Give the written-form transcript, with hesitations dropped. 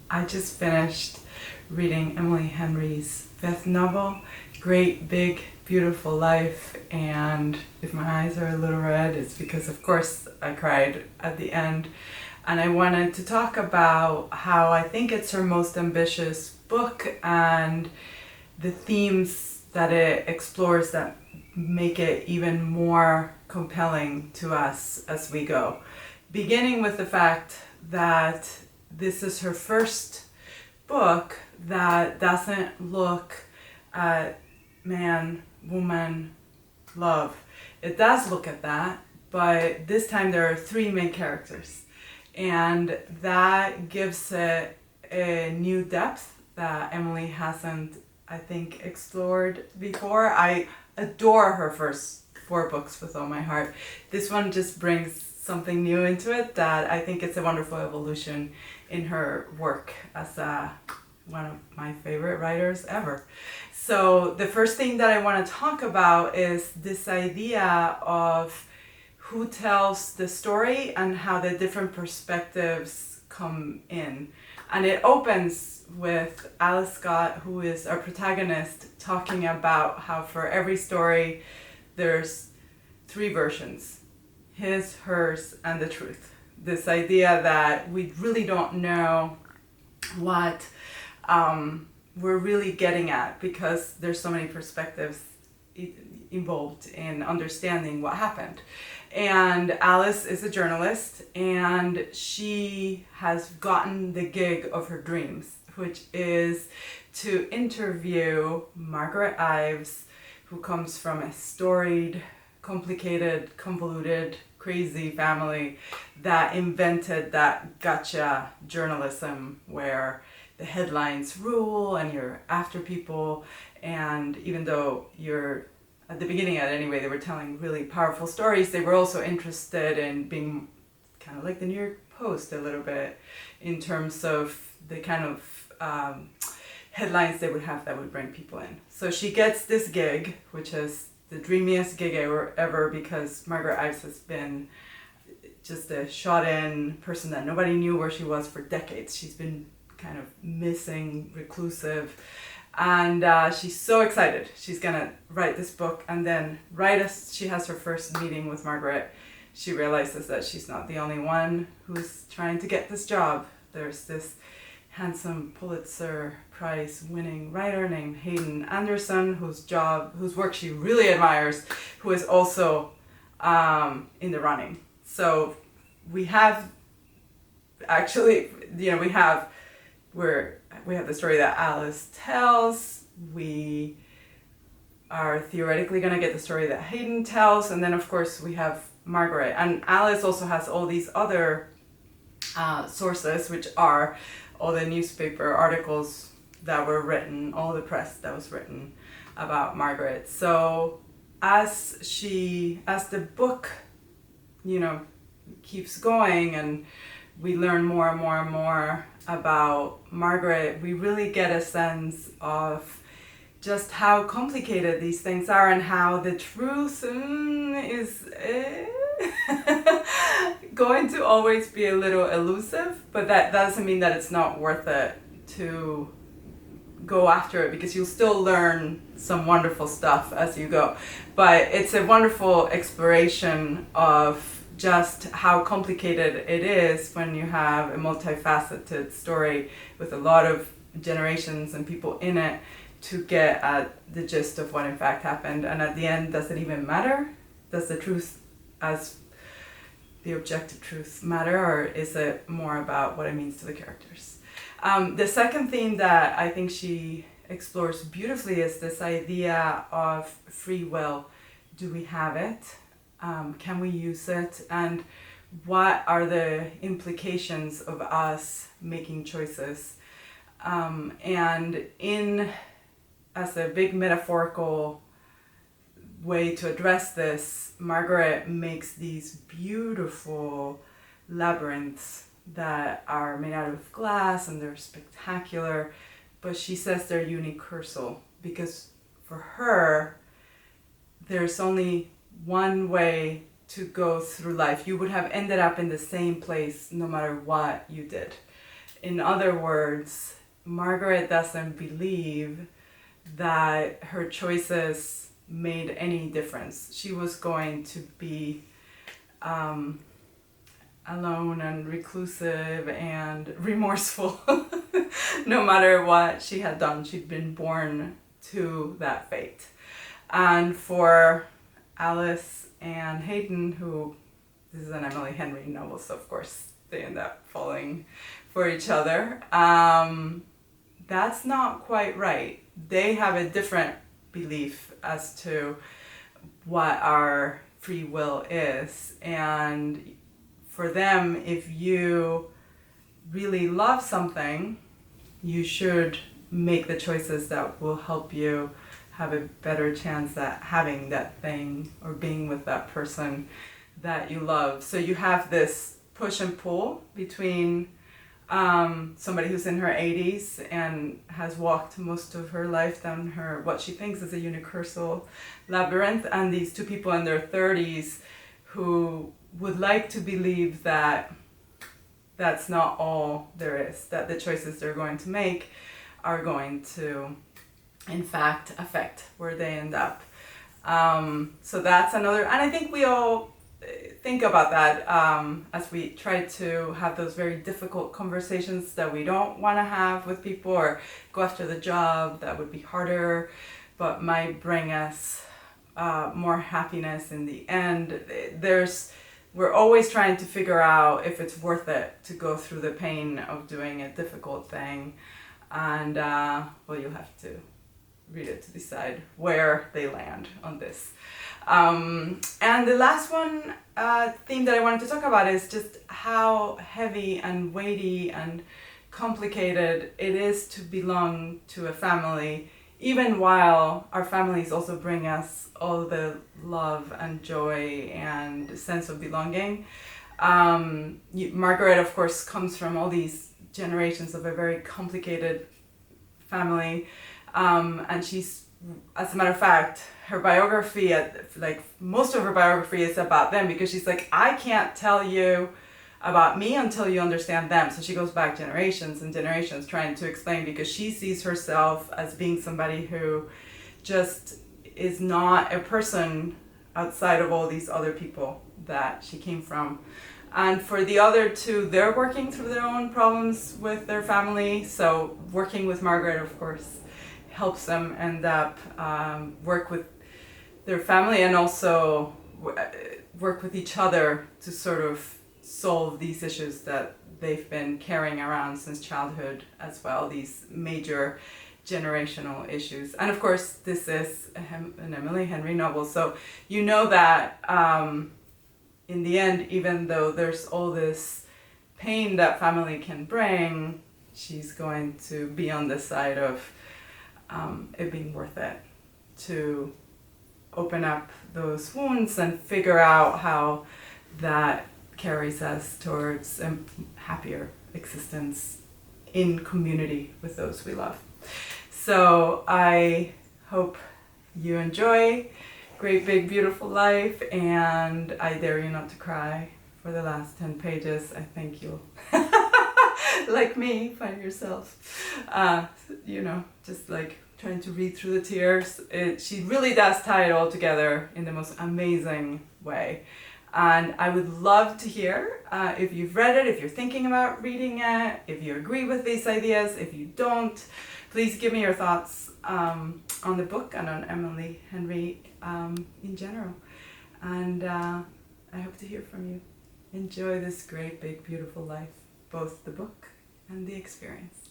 I just finished reading Emily Henry's fifth novel, Great Big Beautiful Life, and if my eyes are a little red, it's because of course I cried at the end. And I wanted to talk about how I think it's her most ambitious book and the themes that it explores that make it even more compelling to us as we go. Beginning with the fact that this is her first book that doesn't look at man, woman, love. It does look at that, but this time there are three main characters. And that gives it a new depth that Emily hasn't, I think, explored before. I adore her first four books with all my heart. This one just brings something new into it that I think it's a wonderful evolution in her work as one of my favorite writers ever. So the first thing that I want to talk about is this idea of who tells the story and how the different perspectives come in. And it opens with Alice Scott, who is our protagonist, talking about how for every story there's three versions: his, hers, and the truth. This idea that we really don't know what we're really getting at because there's so many perspectives involved in understanding what happened. And Alice is a journalist, and she has gotten the gig of her dreams, which is to interview Margaret Ives, who comes from a storied, complicated, convoluted, crazy family that invented that gotcha journalism where the headlines rule and you're after people, and even though you're at the beginning at anyway, they were telling really powerful stories, they were also interested in being kind of like the New York Post a little bit in terms of the kind of headlines they would have that would bring people in. So she gets this gig, which is the dreamiest gig ever because Margaret Ives has been just a shot-in person that nobody knew where she was for decades. She's been kind of missing, reclusive, and she's so excited. She's gonna write this book, and then right as she has her first meeting with Margaret, she realizes that she's not the only one who's trying to get this job. There's this handsome Pulitzer Prize winning writer named Hayden Anderson, whose work she really admires, who is also in the running. So we have actually, we have the story that Alice tells. We are theoretically going to get the story that Hayden tells, and then of course we have Margaret. And Alice also has all these other sources, which are all the newspaper articles that were written, all the press that was written about Margaret. So as the book, keeps going and we learn more and more and more about Margaret, we really get a sense of just how complicated these things are and how the truth is going to always be a little elusive, but that doesn't mean that it's not worth it to go after it, because you'll still learn some wonderful stuff as you go. But it's a wonderful exploration of just how complicated it is when you have a multifaceted story with a lot of generations and people in it to get at the gist of what in fact happened. And at the end, does it even matter? Does the truth as the objective truth matter, or is it more about what it means to the characters? The second theme that I think she explores beautifully is this idea of free will. Do we have it? Can we use it? And what are the implications of us making choices? And as a big metaphorical way to address this, Margaret makes these beautiful labyrinths that are made out of glass and they're spectacular, but she says they're unicursal because for her, there's only one way to go through life. You would have ended up in the same place no matter what you did. in other words, Margaret doesn't believe that her choices made any difference. She was going to be alone and reclusive and remorseful no matter what she had done. She'd been born to that fate. And for Alice and Hayden, who, this is an Emily Henry novel, so of course they end up falling for each other, that's not quite right. They have a different belief as to what our free will is. And for them, if you really love something, you should make the choices that will help you have a better chance at having that thing or being with that person that you love. So you have this push and pull between somebody who's in her 80s and has walked most of her life down her what she thinks is a unicursal labyrinth, and these two people in their 30s who would like to believe that that's not all there is, that the choices they're going to make are going to in fact affect where they end up. So that's another, and I think we all think about that as we try to have those very difficult conversations that we don't want to have with people, or go after the job that would be harder but might bring us more happiness in the end. We're always trying to figure out if it's worth it to go through the pain of doing a difficult thing. And well, you'll have to read it to decide where they land on this. And the last one theme that I wanted to talk about is just how heavy and weighty and complicated it is to belong to a family, even while our families also bring us all the love and joy and sense of belonging. Margaret, of course, comes from all these generations of a very complicated family. And she's, as a matter of fact, her biography, like most of her biography is about them, because she's like, I can't tell you about me until you understand them. So she goes back generations and generations trying to explain, because she sees herself as being somebody who just is not a person outside of all these other people that she came from. And for the other two, they're working through their own problems with their family. So working with Margaret, of course, helps them end up work with their family and also work with each other to sort of solve these issues that they've been carrying around since childhood as well, these major generational issues. And of course, this is an Emily Henry novel, so you know that in the end, even though there's all this pain that family can bring, she's going to be on the side of it being worth it to open up those wounds and figure out how that carries us towards a happier existence in community with those we love. So I hope you enjoy Great Big Beautiful Life, and I dare you not to cry for the last 10 pages. I think you'll, like me, find yourself, just like trying to read through the tears. She really does tie it all together in the most amazing way. And I would love to hear if you've read it, if you're thinking about reading it, if you agree with these ideas. If you don't, please give me your thoughts on the book and on Emily Henry in general. And I hope to hear from you. Enjoy this great, big, beautiful life, both the book and the experience.